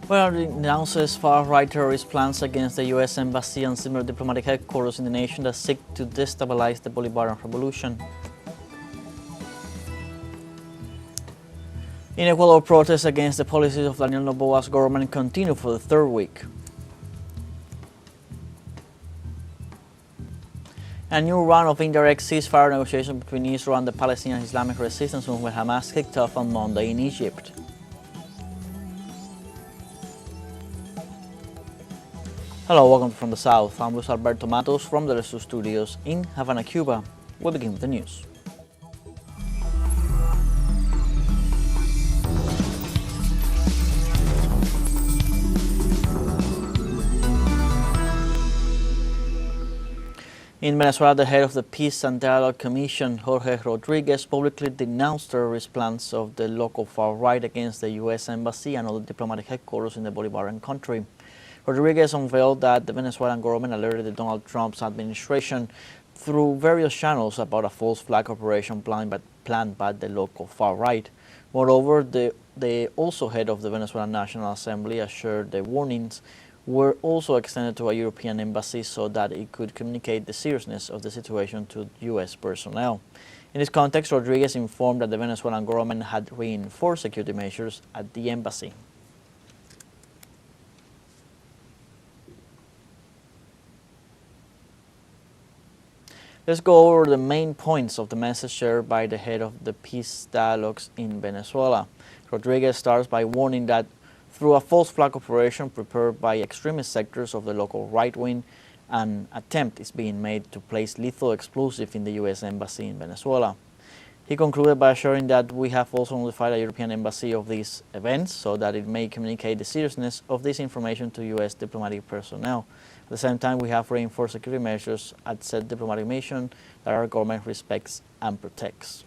Well, it denounces far-right terrorist plans against the U.S. Embassy and similar diplomatic headquarters in the nation that seek to destabilize the Bolivarian Revolution. In Ecuador, protests against the policies of Daniel Noboa's government continue for the third week. A new round of indirect ceasefire negotiations between Israel and the Palestinian Islamic resistance movement Hamas kicked off on Monday in Egypt. Hello, welcome from the South. I'm Luis Alberto Matos from the teleSUR studios in Havana, Cuba. We'll begin with the news. In Venezuela, the head of the Peace and Dialogue Commission, Jorge Rodriguez, publicly denounced terrorist plans of the local far-right against the U.S. Embassy and other diplomatic headquarters in the Bolivarian country. Rodriguez unveiled that the Venezuelan government alerted Donald Trump's administration through various channels about a false flag operation planned by the local far-right. Moreover, the also head of the Venezuelan National Assembly assured the warnings were also extended to a European embassy so that it could communicate the seriousness of the situation to U.S. personnel. In this context, Rodriguez informed that the Venezuelan government had reinforced security measures at the embassy. Let's go over the main points of the message shared by the head of the peace dialogues in Venezuela. Rodriguez starts by warning that through a false flag operation prepared by extremist sectors of the local right wing, an attempt is being made to place lethal explosives in the U.S. Embassy in Venezuela. He concluded by assuring that we have also notified a European embassy of these events so that it may communicate the seriousness of this information to U.S. diplomatic personnel. At the same time, we have reinforced security measures at said diplomatic mission that our government respects and protects.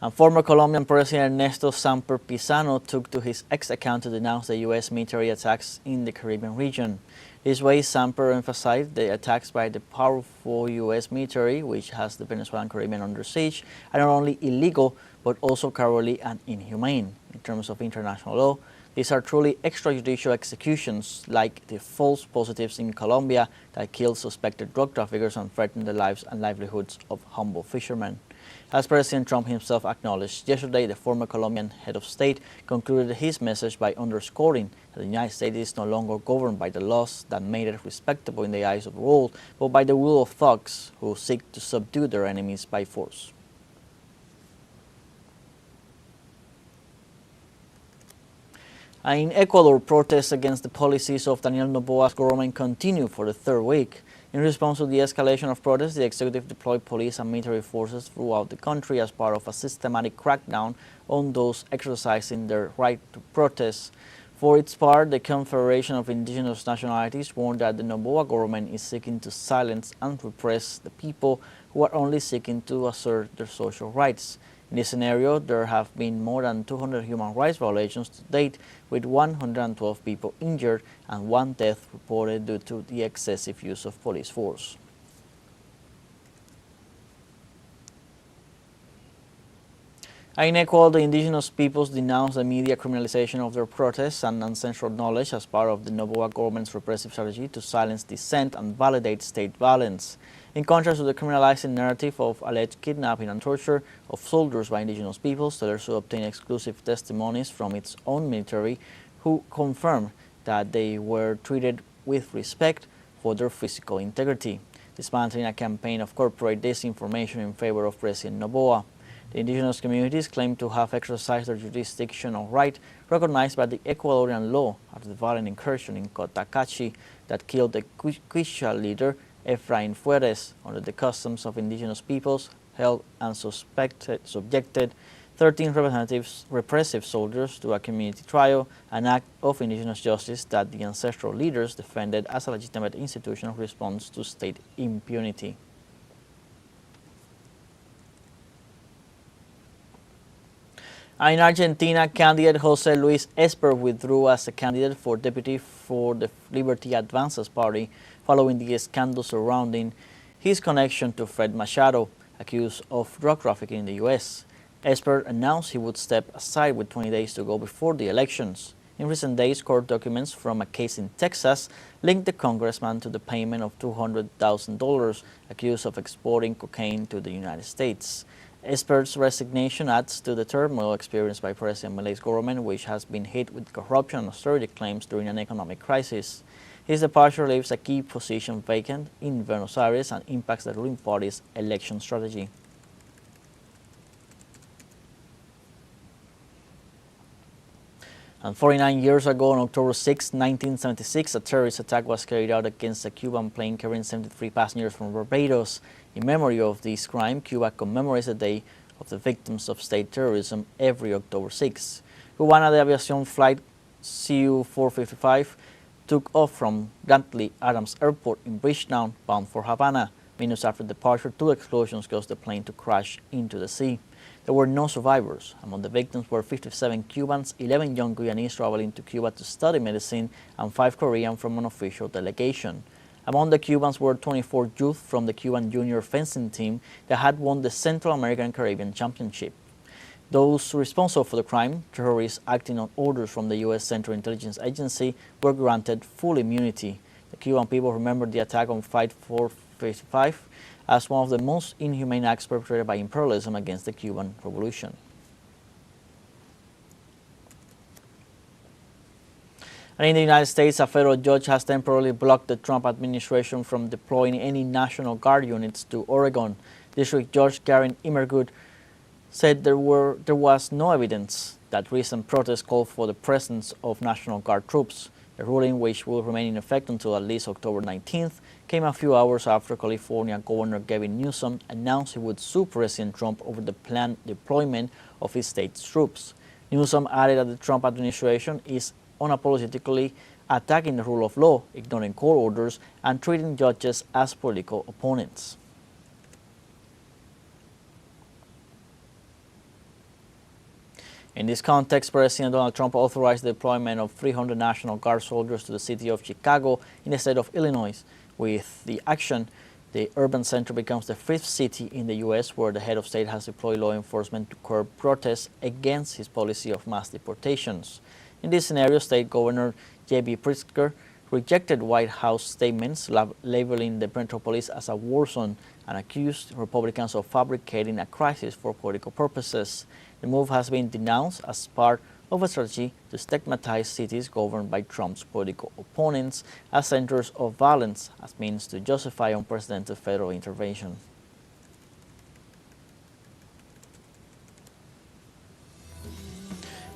And former Colombian President Ernesto Samper Pizano took to his X account to denounce the U.S. military attacks in the Caribbean region. This way, Samper emphasized the attacks by the powerful U.S. military, which has the Venezuelan Caribbean under siege, are not only illegal, but also cowardly and inhumane. In terms of international law, these are truly extrajudicial executions like the false positives in Colombia that killed suspected drug traffickers and threatened the lives and livelihoods of humble fishermen. As President Trump himself acknowledged yesterday, the former Colombian head of state concluded his message by underscoring that the United States is no longer governed by the laws that made it respectable in the eyes of the world, but by the will of thugs who seek to subdue their enemies by force. In Ecuador, protests against the policies of Daniel Noboa's government continue for the third week. In response to the escalation of protests, the executive deployed police and military forces throughout the country as part of a systematic crackdown on those exercising their right to protest. For its part, the Confederation of Indigenous Nationalities warned that the Noboa government is seeking to silence and repress the people who are only seeking to assert their social rights. In this scenario, there have been more than 200 human rights violations to date, with 112 people injured and one death reported due to the excessive use of police force. In Ecuador, the indigenous peoples denounced the media criminalization of their protests and ancestral knowledge as part of the Noboa government's repressive strategy to silence dissent and validate state violence. In contrast to the criminalizing narrative of alleged kidnapping and torture of soldiers by indigenous peoples, teleSUR obtained exclusive testimonies from its own military who confirmed that they were treated with respect for their physical integrity, dismantling a campaign of corporate disinformation in favor of President Noboa. The indigenous communities claim to have exercised their jurisdictional right recognized by the Ecuadorian law after the violent incursion in Cotacachi that killed the Quechua leader Efrain Fuertes. Under the customs of indigenous peoples, held and subjected 13 repressive soldiers to a community trial, an act of indigenous justice that the ancestral leaders defended as a legitimate institutional response to state impunity. In Argentina, candidate José Luis Esper withdrew as a candidate for deputy for the Liberty Advances Party following the scandal surrounding his connection to Fred Machado. accused of drug trafficking in the U.S. Esper announced he would step aside with 20 days to go before the elections. In recent days, court documents from a case in Texas linked the congressman to the payment of $200,000 accused of exporting cocaine to the United States. Esper's resignation adds to the turmoil experienced by President Milei's government, which has been hit with corruption and austerity claims during an economic crisis. His departure leaves a key position vacant in Buenos Aires and impacts the ruling party's election strategy. And 49 years ago, on October 6, 1976, a terrorist attack was carried out against a Cuban plane carrying 73 passengers from Barbados. In memory of this crime, Cuba commemorates the Day of the Victims of State Terrorism every October 6. Cubana de Aviación Flight CU-455 took off from Grantley Adams Airport in Bridgetown, bound for Havana. Minutes after departure, 2 explosions caused the plane to crash into the sea. There were no survivors. Among the victims were 57 Cubans, 11 young Guyanese traveling to Cuba to study medicine, and 5 Koreans from an official delegation. Among the Cubans were 24 youth from the Cuban junior fencing team that had won the Central American Caribbean Championship. Those responsible for the crime, terrorists acting on orders from the U.S. Central Intelligence Agency, were granted full immunity. The Cuban people remembered the attack on Flight 455 as one of the most inhumane acts perpetrated by imperialism against the Cuban Revolution. And in the United States, a federal judge has temporarily blocked the Trump administration from deploying any National Guard units to Oregon. District Judge Karen Immergut said there was no evidence that recent protests called for the presence of National Guard troops. The ruling, which will remain in effect until at least October 19th, came a few hours after California Governor Gavin Newsom announced he would sue President Trump over the planned deployment of his state's troops. Newsom added that the Trump administration is unapologetically attacking the rule of law, ignoring court orders, and treating judges as political opponents. In this context, President Donald Trump authorized the deployment of 300 National Guard soldiers to the city of Chicago in the state of Illinois. With the action, the urban center becomes the 5th city in the U.S. where the head of state has deployed law enforcement to curb protests against his policy of mass deportations. In this scenario, State Governor J.B. Pritzker rejected White House statements labeling the metropolis as a war zone and accused Republicans of fabricating a crisis for political purposes. The move has been denounced as part of a strategy to stigmatize cities governed by Trump's political opponents as centers of violence as means to justify unprecedented federal intervention.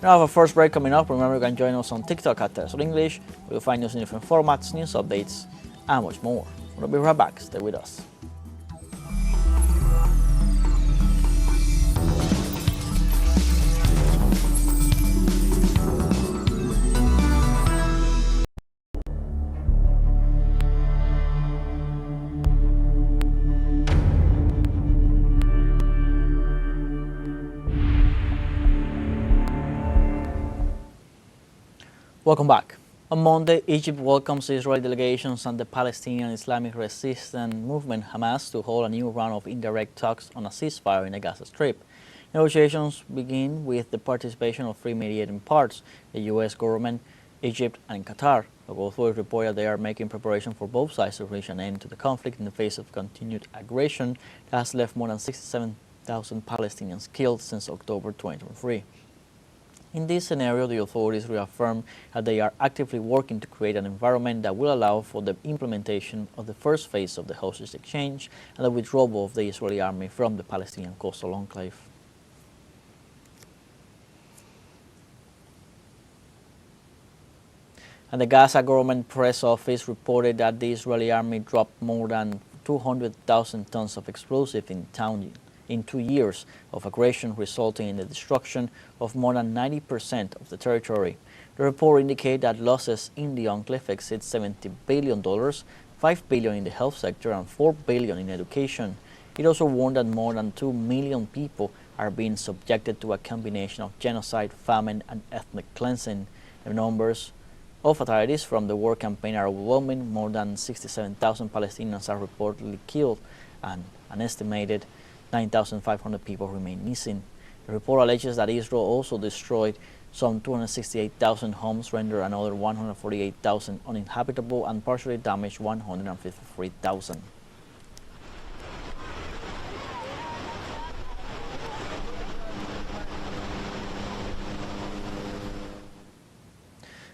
Now, our first break coming up. Remember, you can join us on TikTok at teleSUR English. You'll find news in different formats, news updates, and much more. We'll be right back. Stay with us. Welcome back. On Monday, Egypt welcomes Israeli delegations and the Palestinian Islamic Resistance Movement Hamas to hold a new round of indirect talks on a ceasefire in the Gaza Strip. Negotiations begin with the participation of 3 mediating parts: the U.S. government, Egypt, and Qatar. Local authorities report that they are making preparation for both sides to reach an end to the conflict in the face of continued aggression that has left more than 67,000 Palestinians killed since October 2023. In this scenario, the authorities reaffirm that they are actively working to create an environment that will allow for the implementation of the first phase of the hostage exchange and the withdrawal of the Israeli army from the Palestinian coastal enclave. And the Gaza government press office reported that the Israeli army dropped more than 200,000 tons of explosives in town in 2 years of aggression, resulting in the destruction of more than 90% of the territory. The report indicates that losses in the enclave exceed $70 billion, $5 billion in the health sector, and $4 billion in education. It also warned that more than 2 million people are being subjected to a combination of genocide, famine, and ethnic cleansing. The numbers of fatalities from the war campaign are overwhelming. More than 67,000 Palestinians are reportedly killed, and an estimated 9,500 people remain missing. The report alleges that Israel also destroyed some 268,000 homes, rendered another 148,000 uninhabitable, and partially damaged 153,000.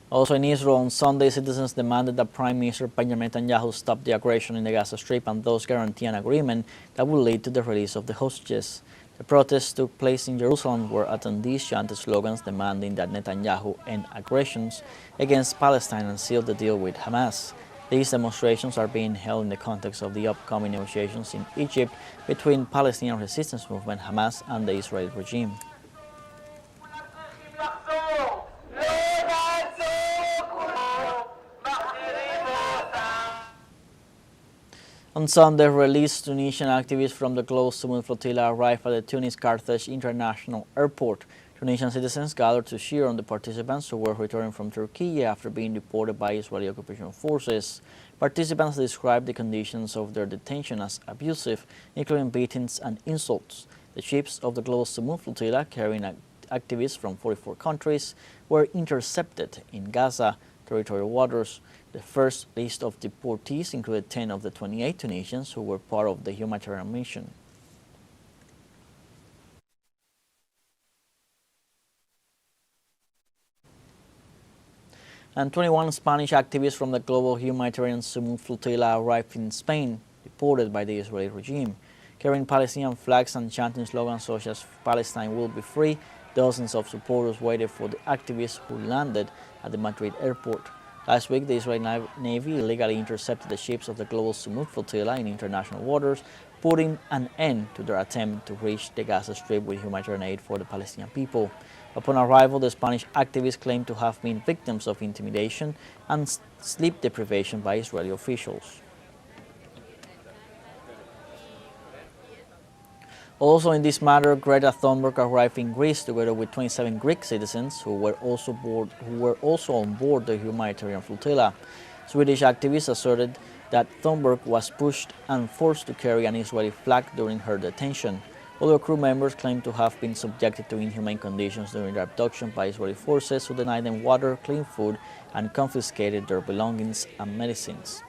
Also in Israel, on Sunday, citizens demanded that Prime Minister Benjamin Netanyahu stop the aggression in the Gaza Strip and thus guarantee an agreement that will lead to the release of the hostages. The protests took place in Jerusalem, where attendees chanted slogans demanding that Netanyahu end aggressions against Palestine and seal the deal with Hamas. These demonstrations are being held in the context of the upcoming negotiations in Egypt between Palestinian resistance movement Hamas and the Israeli regime. On Sunday, released Tunisian activists from the closed Summit flotilla arrived at the Tunis-Carthage International Airport. Tunisian citizens gathered to cheer on the participants who were returning from Turkey after being deported by Israeli occupation forces. Participants described the conditions of their detention as abusive, including beatings and insults. The ships of the closed Summit flotilla, carrying activists from 44 countries, were intercepted in Gaza territorial waters. The first list of deportees included 10 of the 28 Tunisians who were part of the humanitarian mission. And 21 Spanish activists from the global humanitarian Summit flotilla arrived in Spain, deported by the Israeli regime. Carrying Palestinian flags and chanting slogans such as "Palestine will be free," dozens of supporters waited for the activists who landed at the Madrid airport. Last week, the Israeli Navy illegally intercepted the ships of the global Summit flotilla in international waters, putting an end to their attempt to reach the Gaza Strip with humanitarian aid for the Palestinian people. Upon arrival, the Spanish activists claimed to have been victims of intimidation and sleep deprivation by Israeli officials. Also in this matter, Greta Thunberg arrived in Greece together with 27 Greek citizens who were also on board the humanitarian flotilla. Swedish activists asserted that Thunberg was pushed and forced to carry an Israeli flag during her detention. Other crew members claimed to have been subjected to inhumane conditions during their abduction by Israeli forces who denied them water, clean food, and confiscated their belongings and medicines.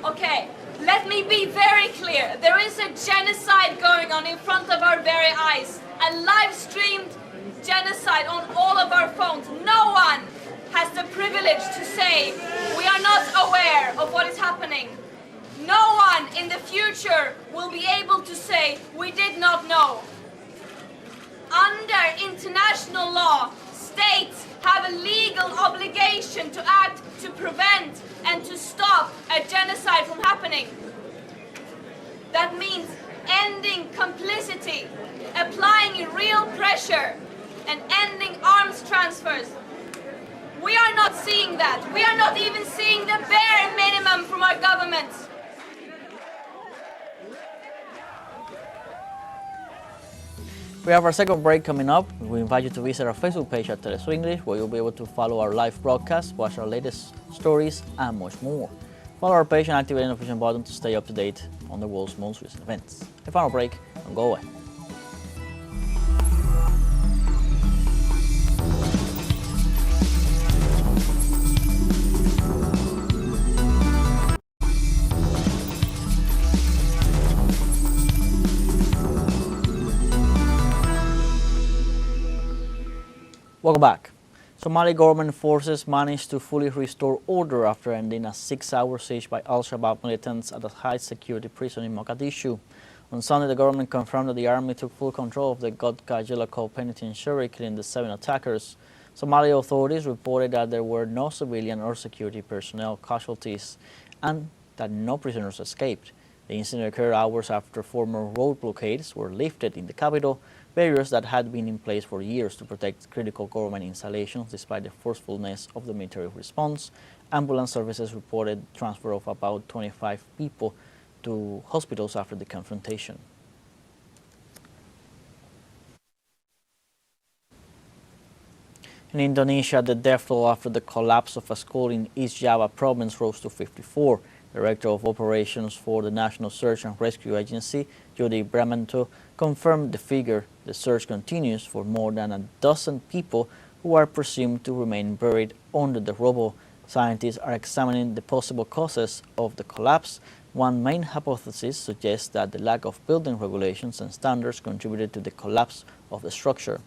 Okay, let me be very clear. There is a genocide going on in front of our very eyes. A live-streamed genocide on all of our phones. No one has the privilege to say we are not aware of what is happening. No one in the future will be able to say we did not know. Under international law, states have a legal obligation to act to prevent and to stop a genocide from happening. That means ending complicity, applying real pressure, and ending arms transfers. We are not seeing that. We are not even seeing the bare minimum from our governments. We have our second break coming up. We invite you to visit our Facebook page at teleSUR English, where you'll be able to follow our live broadcast, watch our latest stories, and much more. Follow our page and activate the notification button to stay up to date on the world's most recent events. A final break, don't go away. Welcome back. Somali government forces managed to fully restore order after ending a 6-hour siege by Al-Shabaab militants at a high-security prison in Mogadishu. On Sunday, the government confirmed that the army took full control of the Godka Jellicoe penitentiary, killing the 7 attackers. Somali authorities reported that there were no civilian or security personnel casualties and that no prisoners escaped. The incident occurred hours after former road blockades were lifted in the capital, barriers that had been in place for years to protect critical government installations despite the forcefulness of the military response. Ambulance services reported transfer of about 25 people to hospitals after the confrontation. In Indonesia, the death toll after the collapse of a school in East Java province rose to 54. Director of Operations for the National Search and Rescue Agency, Jody Bramanto, confirmed the figure. The search continues for more than a dozen people who are presumed to remain buried under the rubble. Scientists are examining the possible causes of the collapse. One main hypothesis suggests that the lack of building regulations and standards contributed to the collapse of the structure.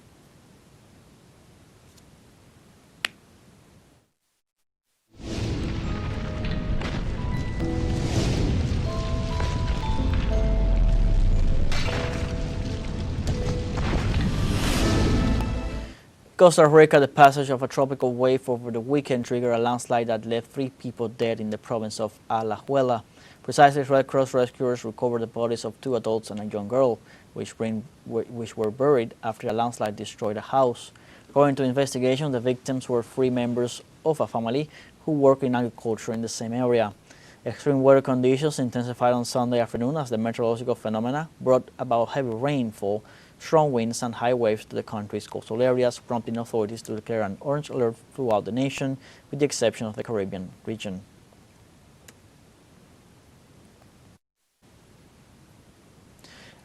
Costa Rica, the passage of a tropical wave over the weekend triggered a landslide that left 3 people dead in the province of Alajuela. Precisely, Red Cross rescuers recovered the bodies of 2 adults and a young girl, which were buried after a landslide destroyed a house. According to investigation, the victims were 3 members of a family who work in agriculture in the same area. Extreme weather conditions intensified on Sunday afternoon as the meteorological phenomena brought about heavy rainfall, strong winds and high waves to the country's coastal areas, prompting authorities to declare an orange alert throughout the nation, with the exception of the Caribbean region.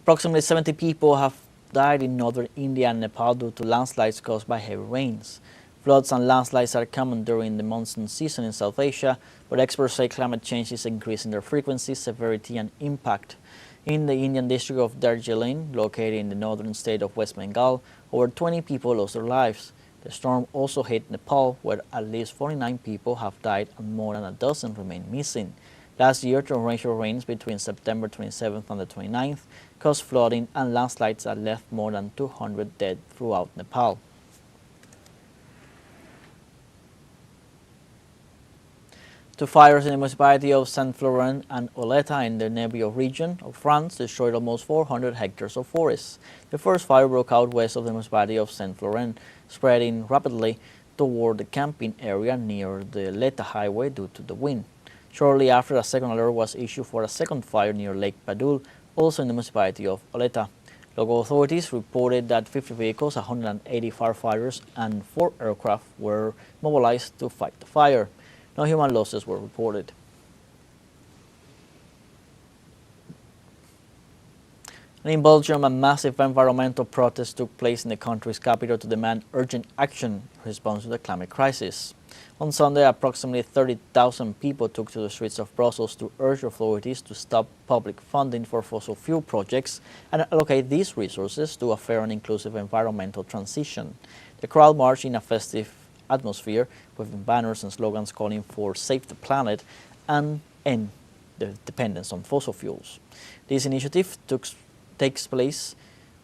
Approximately 70 people have died in northern India and Nepal due to landslides caused by heavy rains. Floods and landslides are common during the monsoon season in South Asia, but experts say climate change is increasing their frequency, severity and impact. In the Indian district of Darjeeling, located in the northern state of West Bengal, over 20 people lost their lives. The storm also hit Nepal, where at least 49 people have died and more than a dozen remain missing. Last year, torrential rains between September 27th and the 29th caused flooding and landslides that left more than 200 dead throughout Nepal. Two fires in the municipality of Saint-Florent and Oleta in the Noboa region of France destroyed almost 400 hectares of forest. The first fire broke out west of the municipality of Saint-Florent, spreading rapidly toward the camping area near the Leta highway due to the wind. Shortly after, a second alert was issued for a second fire near Lake Padul, also in the municipality of Oleta. Local authorities reported that 50 vehicles, 180 firefighters, and 4 aircraft were mobilized to fight the fire. No human losses were reported. And in Belgium, a massive environmental protest took place in the country's capital to demand urgent action in response to the climate crisis. On Sunday, approximately 30,000 people took to the streets of Brussels to urge authorities to stop public funding for fossil fuel projects and allocate these resources to a fair and inclusive environmental transition. The crowd marched in a festive atmosphere with banners and slogans calling for Save the Planet and end the dependence on fossil fuels. This initiative takes place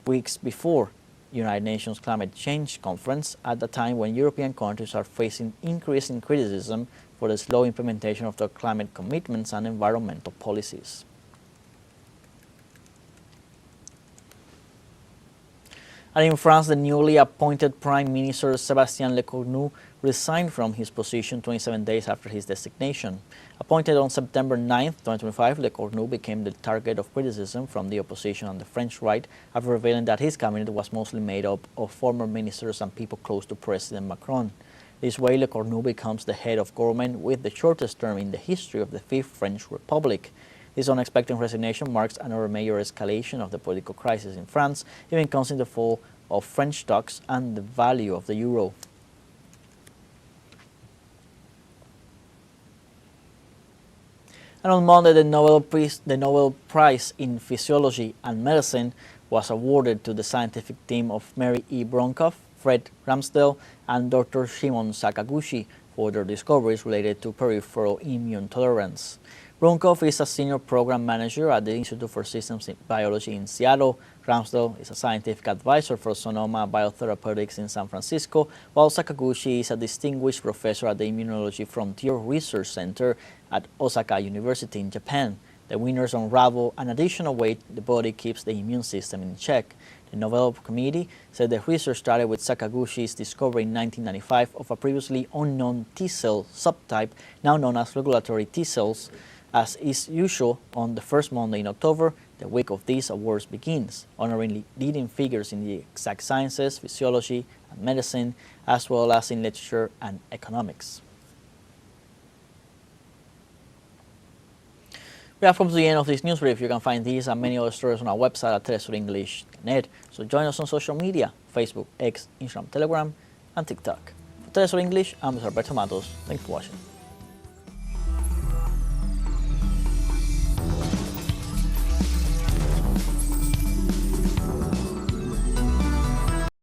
weeks before United Nations Climate Change Conference, at a time when European countries are facing increasing criticism for the slow implementation of their climate commitments and environmental policies. And in France, the newly appointed Prime Minister Sébastien Lecornu resigned from his position 27 days after his designation. Appointed on September 9, 2025, Lecornu became the target of criticism from the opposition and the French right after revealing that his cabinet was mostly made up of former ministers and people close to President Macron. This way, Lecornu becomes the head of government with the shortest term in the history of the Fifth French Republic. This unexpected resignation marks another major escalation of the political crisis in France, even causing the fall of French stocks and the value of the euro. And on Monday, the Nobel Prize in Physiology and Medicine was awarded to the scientific team of Mary E. Bronkoff, Fred Ramsdell, and Dr. Shimon Sakaguchi for their discoveries related to peripheral immune tolerance. Bronkoff is a senior program manager at the Institute for Systems Biology in Seattle. Ramsdell is a scientific advisor for Sonoma Biotherapeutics in San Francisco, while Sakaguchi is a distinguished professor at the Immunology Frontier Research Center at Osaka University in Japan. The winners unravel an additional way the body keeps the immune system in check. The Nobel Committee said the research started with Sakaguchi's discovery in 1995 of a previously unknown T-cell subtype, now known as regulatory T-cells. As is usual on the first Monday in October, The week of these awards begins, honoring leading figures in the exact sciences, physiology, and medicine, as well as in literature and economics. We have come to the end of this news brief. You can find these and many other stories on our website at telesurenglish.net. So join us on social media, Facebook, X, Instagram, Telegram, and TikTok. For teleSUR English, I'm Mr. Alberto Matos. Thanks for watching.